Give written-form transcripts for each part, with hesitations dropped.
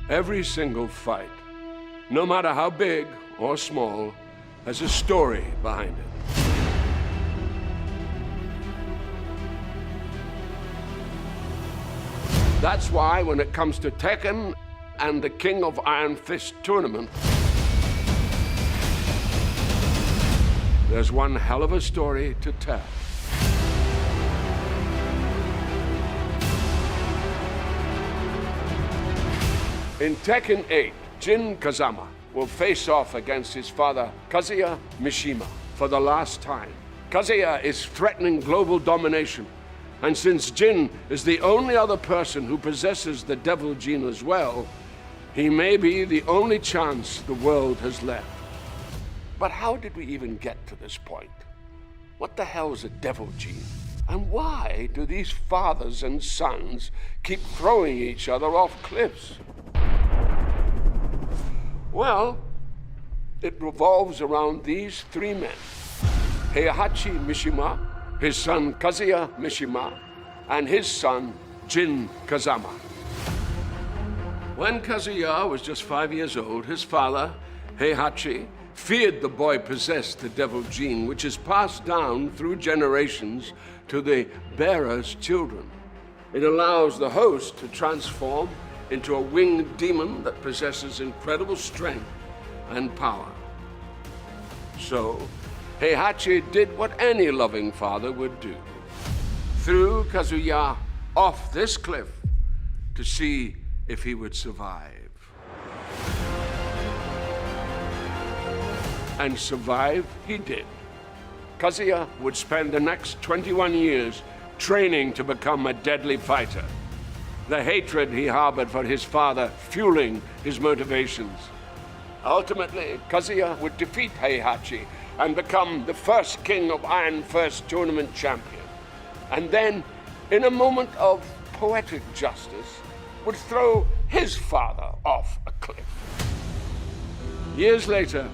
Every single fight, no matter how big or small, has a story behind it. That's why when it comes to Tekken and the King of Iron Fist tournament, there's one hell of a story to tell. In Tekken 8, Jin Kazama will face off against his father, Kazuya Mishima, for the last time. Kazuya is threatening global domination, and since Jin is the only other person who possesses the devil gene as well, he may be the only chance the world has left. But how did we even get to this point? What the hell is a devil gene? And why do these fathers and sons keep throwing each other off cliffs? Well, it revolves around these three men: Heihachi Mishima, his son Kazuya Mishima, and his son Jin Kazama. When Kazuya was just 5 years old, his father, Heihachi, feared the boy possessed the devil gene, which is passed down through generations to the bearer's children. It allows the host to transform into a winged demon that possesses incredible strength and power. So, Heihachi did what any loving father would do: threw Kazuya off this cliff to see if he would survive. And survive he did. Kazuya would spend the next 21 years training to become a deadly fighter, the hatred he harbored for his father fueling his motivations. Ultimately, Kazuya would defeat Heihachi and become the first King of Iron Fist tournament champion. And then, in a moment of poetic justice, would throw his father off a cliff. Years later,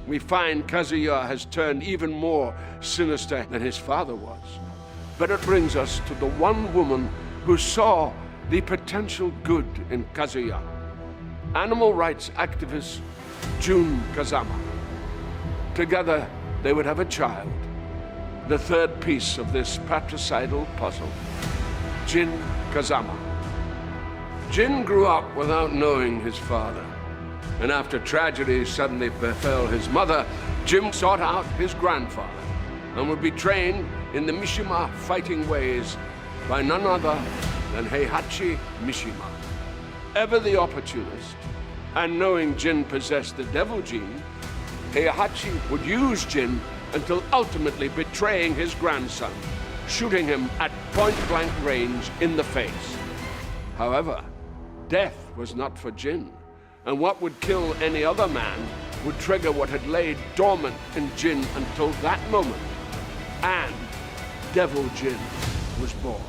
we find Kazuya has turned even more sinister than his father was. But it brings us to the one woman who saw the potential good in Kazuya: animal rights activist Jun Kazama. Together, they would have a child, the third piece of this patricidal puzzle: Jin Kazama. Jin grew up without knowing his father, and after tragedy suddenly befell his mother, Jin sought out his grandfather and would be trained in the Mishima fighting ways by none other than Heihachi Mishima. Ever the opportunist, and knowing Jin possessed the devil gene, Heihachi would use Jin until ultimately betraying his grandson, shooting him at point-blank range in the face. However, death was not for Jin, and what would kill any other man would trigger what had laid dormant in Jin until that moment, and Devil Jin was born.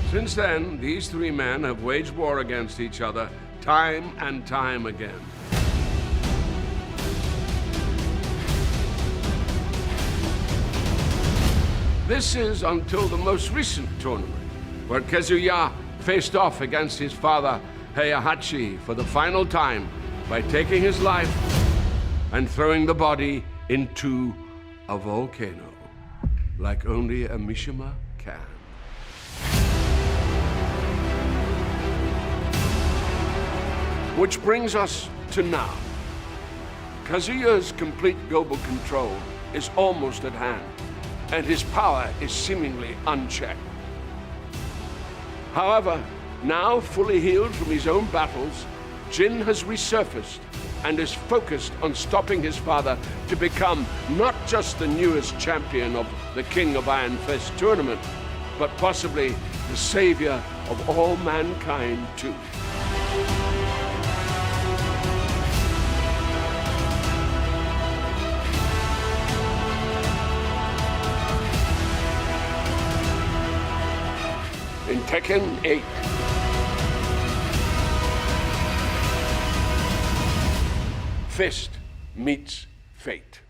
Since then, these three men have waged war against each other time and time again. This is until the most recent tournament, where Kazuya faced off against his father, Heihachi, for the final time by taking his life and throwing the body into a volcano, like only a Mishima can. Which brings us to now. Kazuya's complete global control is almost at hand, and his power is seemingly unchecked. However, now fully healed from his own battles, Jin has resurfaced and is focused on stopping his father to become not just the newest champion of the King of Iron Fist tournament, but possibly the savior of all mankind too. In Tekken 8, Fist meets fate.